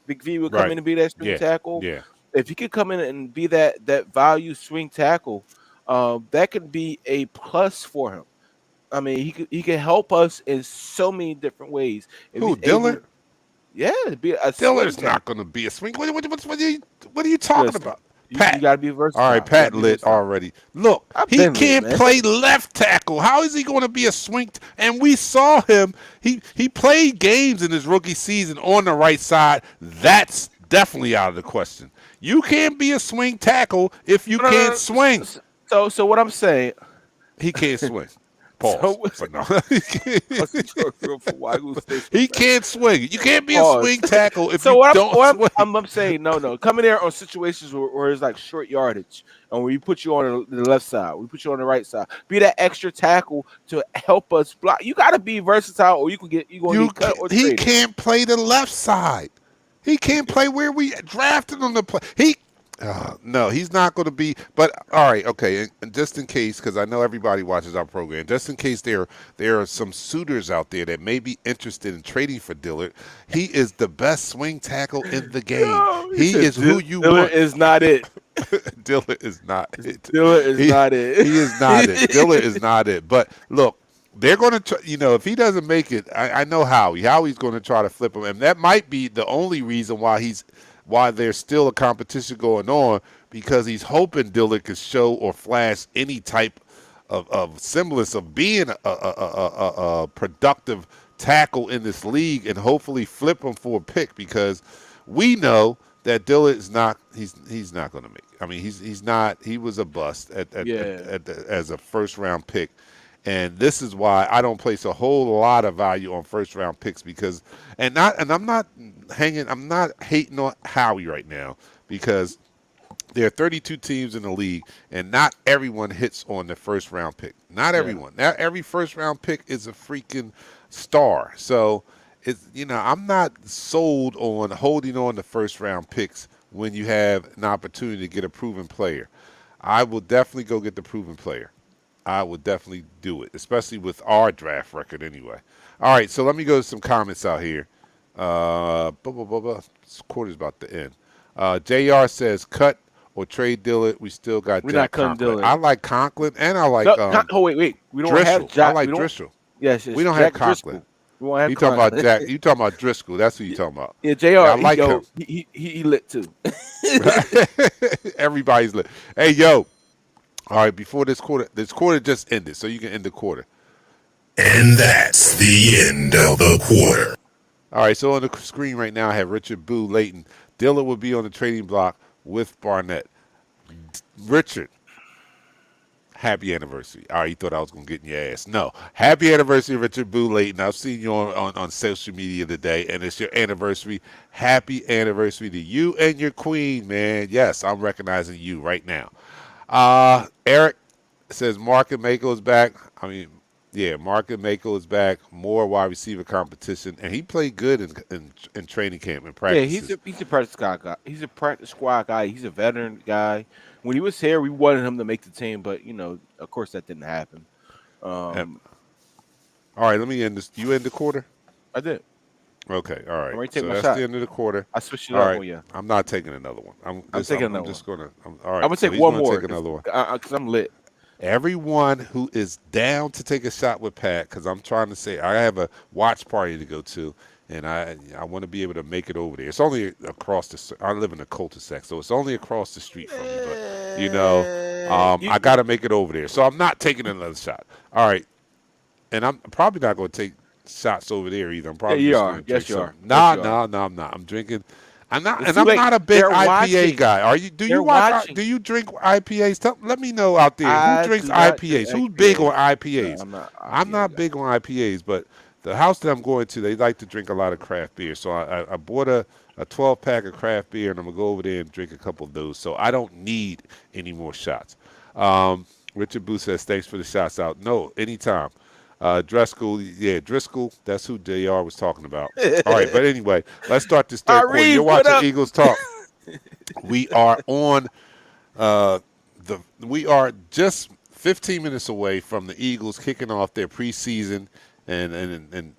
Big V would come in and be that swing tackle. Yeah. If he could come in and be that value swing tackle, that could be a plus for him. I mean, he could help us in so many different ways. If Who, Dillard? Be a Dillard's not going to be a swing. What are you talking about? Pat. You got to be versatile. All right, Pat lit already. Look, he can't play left tackle. How is he going to be a swing? And we saw him. He played games in his rookie season on the right side. That's definitely out of the question. You can't be a swing tackle if you can't swing. So what I'm saying, he can't swing. Pause. But no. He can't swing. You can't be a swing tackle if you don't swing. I'm saying, no. Come in there on situations where it's like short yardage, and where you put you on the left side, we put you on the right side. Be that extra tackle to help us block. You got to be versatile, or you get cut or he can't play the left side. He can't play where we drafted him to play. No, he's not going to be. But all right, okay. And just in case, because I know everybody watches our program, just in case there are some suitors out there that may be interested in trading for Dillard, he is the best swing tackle in the game. He is who you want. Dillard is not it. Dillard is not it. Dillard is not it. He is not it. Dillard is not it. But look, they're going to, if he doesn't make it, I know Howie. Howie's going to try to flip him, and that might be the only reason why there's still a competition going on, because he's hoping Dillard can show or flash any type of semblance of being a productive tackle in this league, and hopefully flip him for a pick, because we know that Dillard is not. He's not going to make it. I mean, he's not. He was a bust as a first round pick. And this is why I don't place a whole lot of value on first round picks, because I'm not hating on Howie right now, because there are 32 teams in the league and not everyone hits on the first round pick. Not everyone. Not every first round pick is a freaking star. So I'm not sold on holding on to first round picks when you have an opportunity to get a proven player. I will definitely go get the proven player. I would definitely do it, especially with our draft record anyway. All right, so let me go to some comments out here. This quarter's about to end. JR says, cut or trade Dillard. We still got Jack Conklin. I like Conklin, and I like wait. We don't Driscoll. have Jack. I like Driscoll. Yes, we don't Jack have Conklin. We won't have you talking about Jack? You talking about Driscoll? That's who you talking about. Yeah, JR. I like him. He lit too. Everybody's lit. Hey, yo. All right, before this quarter just ended, so you can end the quarter. And that's the end of the quarter. All right, so on the screen right now, I have Richard Boo Layton. Dillon will be on the trading block with Barnett. Richard, happy anniversary. All right, you thought I was going to get in your ass. No. Happy anniversary, Richard Boo Layton. I've seen you on social media today, and it's your anniversary. Happy anniversary to you and your queen, man. Yes, I'm recognizing you right now. Eric says Mark Mako is back. Mark Mako is back. More wide receiver competition, and he played good in training camp and Yeah, practices. he's a practice squad guy. He's a practice squad guy. He's a veteran guy. When he was here, we wanted him to make the team, but of course, that didn't happen. All right, let me end this. You end the quarter? I did. Okay, all right. I'm ready to take So my that's shot. the end of the quarter. I switched it All up right. on you. I'm not taking another one. I'm taking another I'm just one. gonna. All right. I'm gonna so take he's one gonna more Take another one. because I'm lit. Everyone who is down to take a shot with Pat, because I'm trying to say I have a watch party to go to, and I want to be able to make it over there. It's only across the. I live in a cul-de-sac, so it's only across the street from me. But I got to make it over there, so I'm not taking another shot. All right, and I'm probably not going to take shots over there either. I'm probably just going to drink some. No, I'm not. I'm drinking. I'm not, and I'm not a big IPA guy. Are you? Do you watch? Do you drink IPAs? Let me know out there who drinks IPAs. Who's big on IPAs? No, I'm not big on IPAs, but the house that I'm going to, they like to drink a lot of craft beer. So I bought a 12-pack of craft beer, and I'm gonna go over there and drink a couple of those. So I don't need any more shots. Richard Booth says, "Thanks for the shots out." No, anytime. Driscoll, that's who JR was talking about. All right, but anyway, let's start this third quarter. You're watching Eagles Talk. We are on we are just 15 minutes away from the Eagles kicking off their preseason and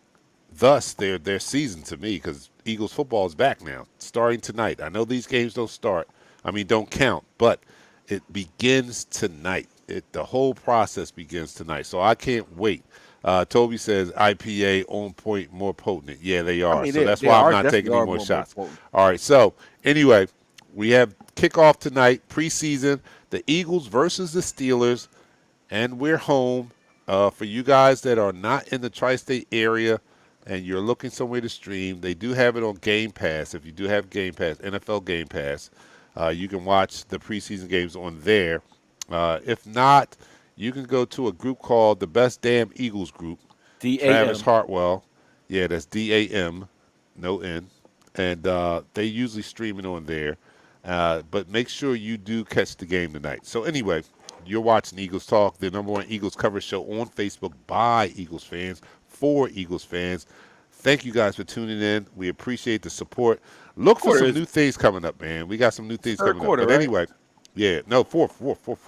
thus their season to me, because Eagles football is back now, starting tonight. I know these games don't count, but it begins tonight. The whole process begins tonight, so I can't wait. Toby says IPA on point, more potent. Yeah, they are. So that's why I'm not taking any more shots. All right. So anyway, we have kickoff tonight, preseason, the Eagles versus the Steelers, and we're home. For you guys that are not in the tri-state area and you're looking somewhere to stream, they do have it on Game Pass. If you do have Game Pass, NFL Game Pass, you can watch the preseason games on there. If not, you can go to a group called the Best Damn Eagles Group. D-A-M. Travis Hartwell. Yeah, that's DAM, no N. And they usually stream it on there. But make sure you do catch the game tonight. So anyway, you're watching Eagles Talk, the #1 Eagles coverage show on Facebook by Eagles fans, for Eagles fans. Thank you guys for tuning in. We appreciate the support. Look for some new things coming up, man. We got some new things coming up. But anyway, fourth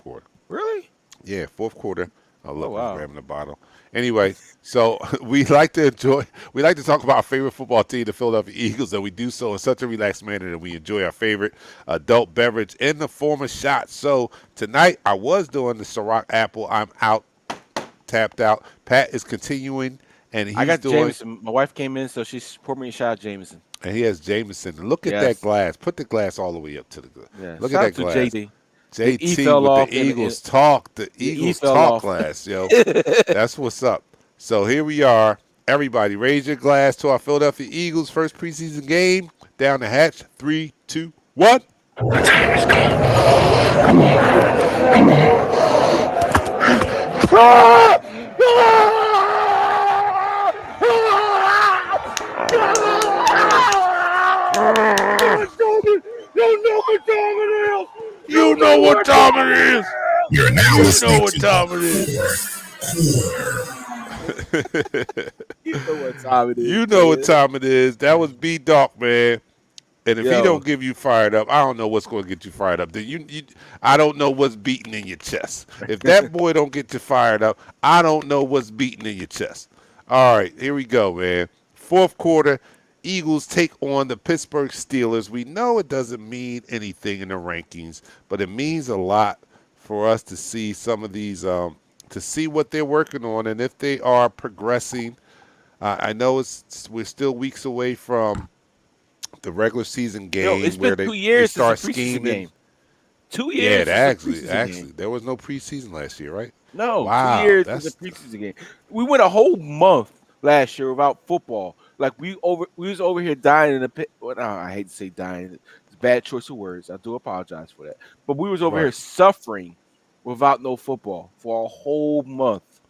quarter. Really? Yeah, fourth quarter. I love grabbing the bottle. Anyway, so we like to talk about our favorite football team, the Philadelphia Eagles, and we do so in such a relaxed manner that we enjoy our favorite adult beverage in the form of shots. So tonight I was doing the Ciroc Apple. I'm out, tapped out. Pat is continuing, and he's doing. Jameson. My wife came in, so she poured me a shot of Jameson. And he has Jameson. Look at that glass. Put the glass all the way up to the glass. Yeah. Look at that glass. JT. JT with the Eagles talk. The Eagles talk glass, yo. That's what's up. So here we are. Everybody, raise your glass to our Philadelphia Eagles first preseason game. Down the hatch. 3, 2, 1. The time is gone. Come on. Come on. You know what time it is. You're now listening to time it is. You know what time it is. You know what time it is. That was B-Doc, man. And if he don't give you fired up, I don't know what's going to get you fired up. I don't know what's beating in your chest. If that boy don't get you fired up, I don't know what's beating in your chest. All right, here we go, man. Fourth quarter, Eagles take on the Pittsburgh Steelers. We know it doesn't mean anything in the rankings, but it means a lot for us to see some of these, to see what they're working on and if they are progressing. I know we're still weeks away from the regular season game. It's where been 2 years they start since the preseason scheming. game. 2 years. Yeah, actually, there was no preseason last year, right? No, two Wow, years is a preseason game. We went a whole month last year without football. Like we was over here dying in the pit. Well, no, I hate to say dying. It's a bad choice of words. I do apologize for that. But we was over here right. suffering without no football for a whole month.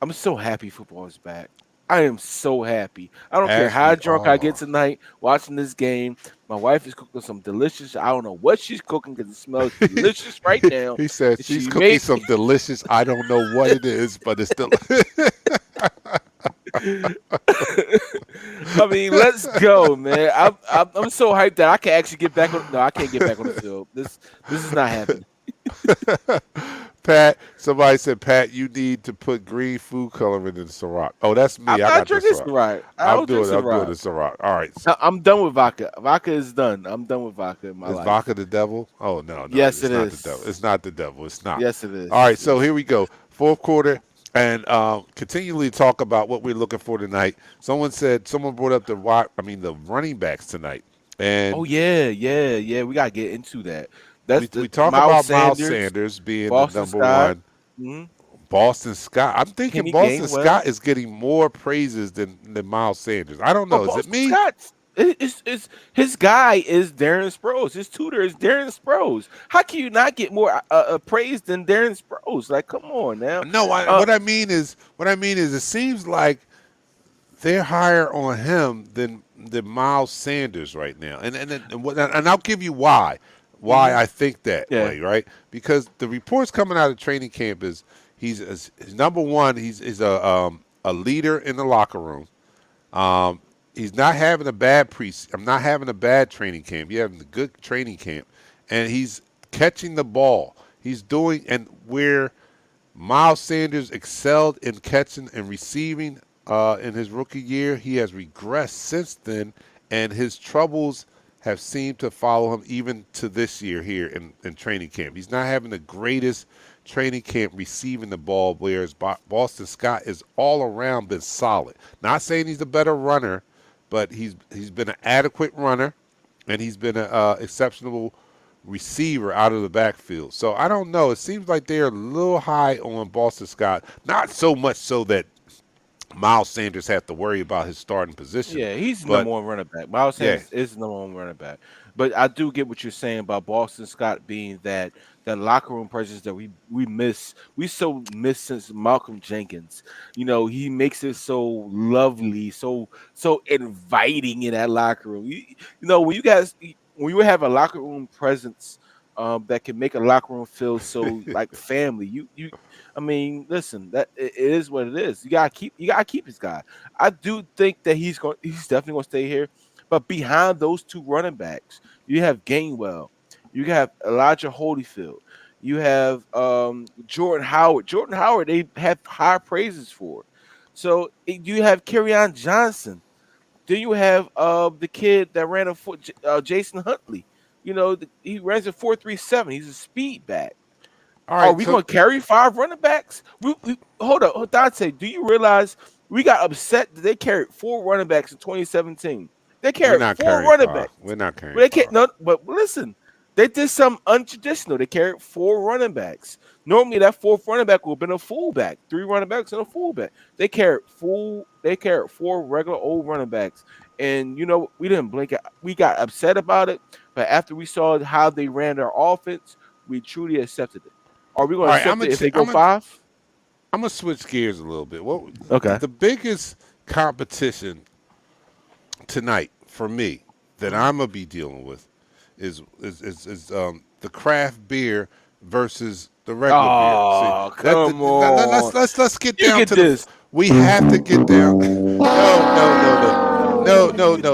I'm so happy football is back. I am so happy. I don't care As how we drunk I are. get tonight watching this game. My wife is cooking some delicious. I don't know what she's cooking because it smells delicious right now. He said And she's she cooking made. some delicious. I don't know what it is, but it's still. I mean, let's go, man. I'm so hyped that I can actually get back on. No, I can't get back on the field. This is not happening. Pat, somebody said, Pat, you need to put green food coloring in the Ciroc. Oh, that's me. I'm I not got the drinking Ciroc. right. I I'm don't drink doing. I'm doing Ciroc. the Ciroc. All right. I'm done with vodka. Vodka is done. I'm done with vodka in my Is life. vodka the devil? Oh no, Yes, it's it not the devil. is. It's not the devil. It's not. Yes, it All right, is. so here we go. Fourth quarter, and continually talk about what we're looking for tonight. Someone brought up the running backs tonight, and Oh yeah. We gotta get into that. That's we the talk Miles about Miles Sanders, Sanders being the Boston number Scott, one. hmm Boston Scott. I'm thinking Kenny Boston Gainwell. Scott is getting more praises than Miles Sanders. I don't Oh, know. Is it Boston me? Scott. It's his guy is Darren Sproles. His tutor is Darren Sproles. How can you not get more praise than Darren Sproles? Like, come on now. No. Uh, What I mean is, it seems like they're higher on him than Miles Sanders right now, and I'll give you why mhm. I think that Yeah. way, right? Because the reports coming out of training camp is he's number one. He's a leader in the locker room. Um, he's not having a bad I'm not having a bad training camp. He's having a good training camp, and he's catching the ball. He's doing and where Miles Sanders excelled in catching and receiving in his rookie year. He has regressed since then, and his troubles have seemed to follow him even to this year here in training camp. He's not having the greatest training camp receiving the ball, whereas Boston Scott is all around been solid. Not saying he's a better runner, but he's been an adequate runner, and he's been an exceptional receiver out of the backfield. So I don't know. It seems like they're a little high on Boston Scott. Not so much so that Miles Sanders have to worry about his starting position, Yeah, he's the but number one running back. Miles yeah, Sanders is the number one running back. But I do get what you're saying about Boston Scott being that locker room presence that we miss. We so miss since Malcolm Jenkins. You know, he makes it so lovely, so inviting in that locker room. You know, when you have a locker room presence that can make a locker room feel so like family. I mean, listen, it is what it is. You gotta keep his guy. I do think that he's definitely gonna stay here. But behind those two running backs, you have Gainwell, you have Elijah Holyfield, you have Jordan Howard. Jordan Howard, they have high praises for. So you have Kerryon Johnson. Then you have the kid that ran Jason Huntley. You know, he runs a 4.37. He's a speed back. all Are right. we So going to carry five running backs? Hold up, Dante. Do you realize we got upset that they carried four running backs in 2017? They we're carried not four carrying running five. backs. We're not carrying But they can't. five. No, but listen, they did something untraditional. They carried four running backs. Normally, that fourth running back would have been a fullback. Three running backs and a fullback. They carried full. They carried four regular old running backs. And you know, we didn't blink. We got upset about it. But after we saw how they ran their offense, we truly accepted it. Are we All going to right. accept it if they go five? I'm gonna switch gears a little bit. What Okay. the biggest competition tonight for me that Mhm. I'm gonna be dealing with is the craft beer versus the regular beer. See Oh, that come on. let's get You down get to the. this. We have to get down. No.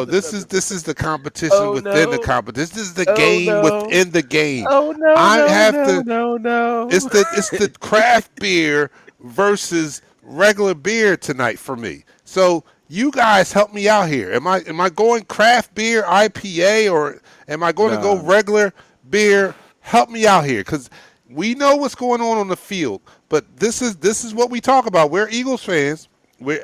This is the competition Oh within the no. competition. This is the Oh game no. within the game. Oh no, I no, have no, to. no, no. It's the craft beer versus regular beer tonight for me. So you guys help me out here. Am I going craft beer IPA or am I going to go Nah. regular beer? Help me out here because we know what's going on the field, but this is what we talk about. We're Eagles fans. We're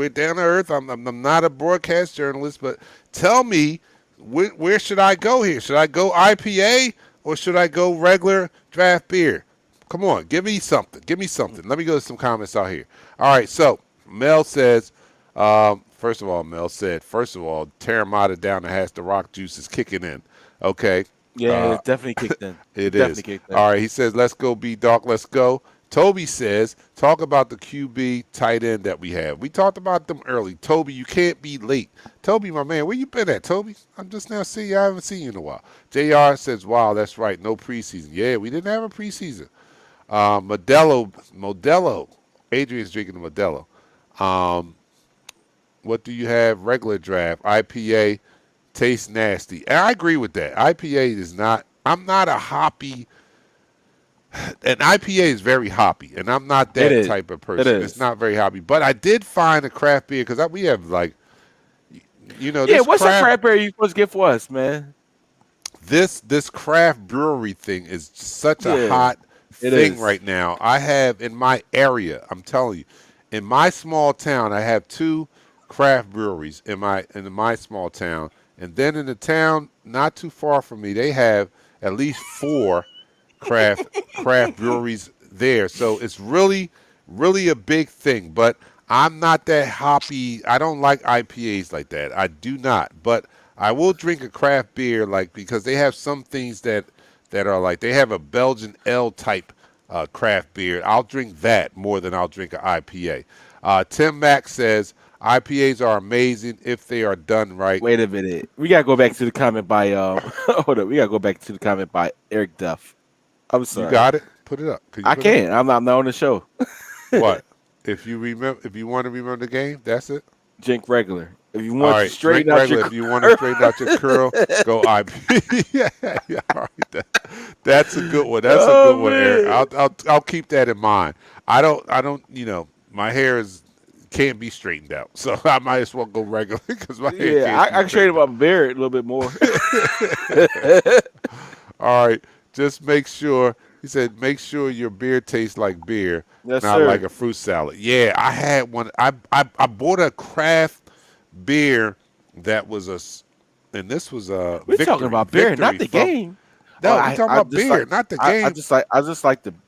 down to earth. I'm not a broadcast journalist, but tell me where should I go here? Should I go IPA or should I go regular draft beer? Come on, give me something. Give me something. Let me go to some comments out here. All right, so Mel says, first of all, Mel said, first of all, Terramata down and has the rock juice is kicking in. Okay, Yeah, uh, it definitely kicked in. it Definitely is. kicked in. All right, he says, let's go, B-Dog, let's go. Toby says, talk about the QB tight end that we have. We talked about them early. Toby, you can't be late. Toby, my man, where you been at, Toby? I'm just now seeing you. I haven't seen you in a while. JR says, wow, that's right, no preseason. Yeah, we didn't have a preseason. Modelo. Adrian's drinking the Modelo. What do you have? Regular draft. IPA tastes nasty. And I agree with that. IPA is not, I'm not a hoppy, and IPA is very hoppy, and I'm not It that is. type of It person. It's is. not very hoppy. But I did find a craft beer, because we have, like, Yeah, this what's a craft, crap beer you supposed to get for us, man? this craft brewery thing is such a Yeah, hot it thing is. right now. I have in my area, I'm telling you, in my small town, I have two craft breweries in my small town, and then in the town not too far from me, they have at least four craft breweries there. So it's really a big thing. But I'm not that hoppy. I don't like IPAs like that. I do not. But I will drink a craft beer, like, because they have some things that are like, they have a Belgian L type craft beer. I'll drink that more than I'll drink an IPA. Tim Mack says IPAs are amazing if they are done right. Wait a minute. We gotta go back to the comment by hold up. We gotta go back to the comment by Eric Duff. I'm You sorry. got it? Put it up. Can you I put it up? can't. I'm not on the show. What? If you want to remember the game, that's it. Drink regular. If you All want to right, drink straighten out your regular. If you want to straighten out your curl, go IP. Yeah, yeah. All right, that's a good one. That's a Oh good one, Eric. man. I'll keep that in mind. I don't. My hair is can't be straightened out, so I might as well go regular because my hair Yeah, can't be I can straighten straightened out. up my beard a little bit more. All right, just make sure. He said, make sure your beer tastes like beer, Yes, not like sir. a fruit salad. Yeah, I had one. I bought a craft beer that was and this was a We're talking about beer, not the from. game. Oh, No, we talking I about just beer, like not the game.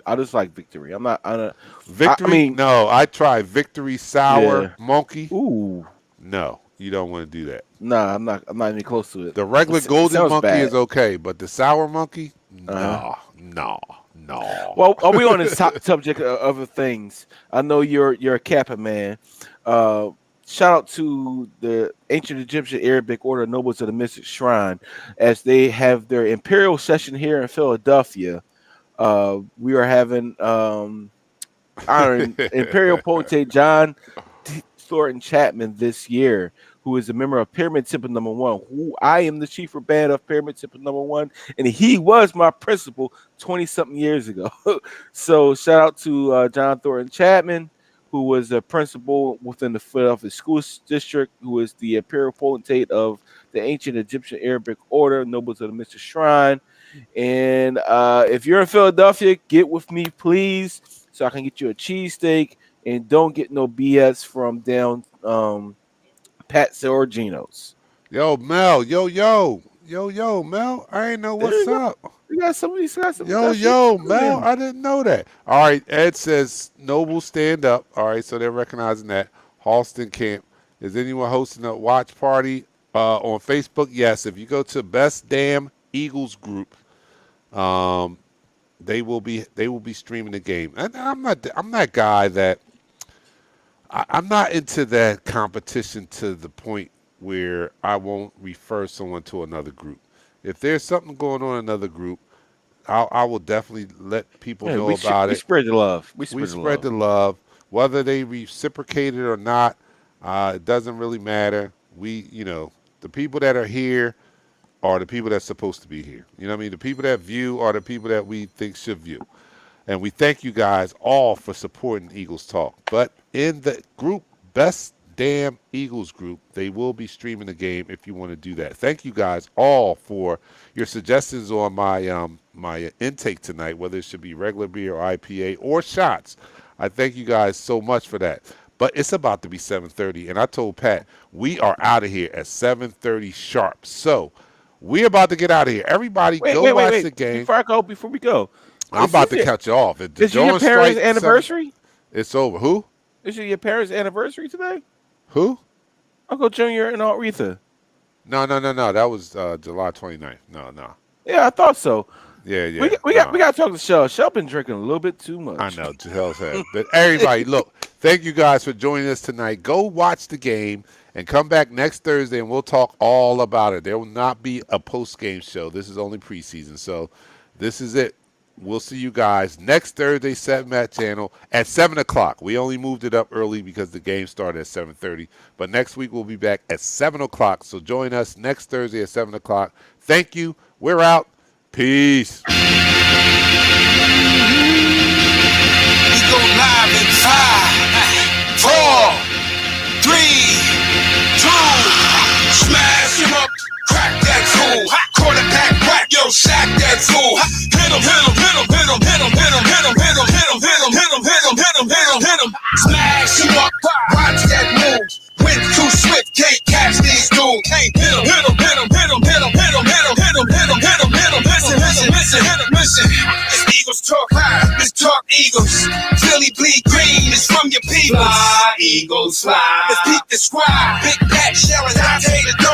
I just like victory. I'm not I Victory? mean, No, I tried Victory Sour yeah. Monkey. Ooh. No, you don't want to do that. Nah, I'm not even close to it. The regular It Golden sounds Monkey bad. is okay, but the Sour Monkey, Uh-huh. no. Well, are we on this subject of other things? I know you're a Kappa man. Uh, Shout out to the ancient Egyptian Arabic order nobles of the Mystic Shrine, as they have their imperial session here in Philadelphia. We are having honoring Imperial Potentate John Thornton Chapman this year, who is a member of Pyramid Temple Number One. Who I am the chief of band of Pyramid Temple Number One, and he was my principal 20-something years ago. So shout out to John Thornton Chapman, who was a principal within the Philadelphia School District, who is the Imperial Potentate of the ancient Egyptian Arabic Order, nobles of the Mystic Shrine. And if you're in Philadelphia, get with me, please, so I can get you a cheesesteak. And don't get no BS from down Pat's or Gino's. Yo, Mel, yo, Mel. I ain't know what's There you go. up. We got some. We got some. We Yo, got shit yo, coming Mel, in. I didn't know that. All right, Ed says Noble stand up. All right, so they're recognizing that. Halston Camp. Is anyone hosting a watch party on Facebook? Yes. If you go to Best Damn Eagles Group, they will be streaming the game. And I'm that guy that I'm not into that competition to the point where I won't refer someone to another group. If there's something going on in another group, I will definitely let people Yeah, know about we it. spread the love. We We spread the spread love. the love, whether they reciprocate it or not. It doesn't really matter. The people that are here are the people that's supposed to be here. You know what I mean? The people that view are the people that we think should view. And we thank you guys all for supporting Eagles Talk. But in the group, Best Damn Eagles Group, they will be streaming the game if you want to do that. Thank you guys all for your suggestions on my intake tonight, whether it should be regular beer or IPA or shots. I thank you guys so much for that. But it's about to be 7:30, and I told Pat we are out of here at 7:30 sharp. So we're about to get out of here. Everybody, Wait, go wait, wait, watch the wait. game. Before we go, I'm about to cut you off. If the Is it your drone parents' strikes anniversary? it's over. Who? Is it your parents' anniversary today? Who? Uncle Junior and Aunt Retha. No. That was July 29th. No. Yeah, I thought so. Yeah. We got to talk to Shell. Shell been drinking a little bit too much. I know, hell's head. But everybody, look, thank you guys for joining us tonight. Go watch the game and come back next Thursday, and we'll talk all about it. There will not be a post-game show. This is only preseason, so this is it. We'll see you guys next Thursday, 7 Mat Channel at 7 o'clock. We only moved it up early because the game started at 7:30. But next week we'll be back at 7 o'clock. So join us next Thursday at 7 o'clock. Thank you. We're out. Peace. We go live in 5, 4, 3, 2. Smash him up, crack that fool. Quarterback whack, yo, sack that fool. Hit him. Smash him up, watch that move. Went too swift, can't catch these dudes. Hit him. Listen. It's Eagles talk high, let's talk Eagles. Philly bleed green, it's from your people. Fly, Eagles, fly. Let's beat the squad. Big Pat, Sharon, Dante, the dog.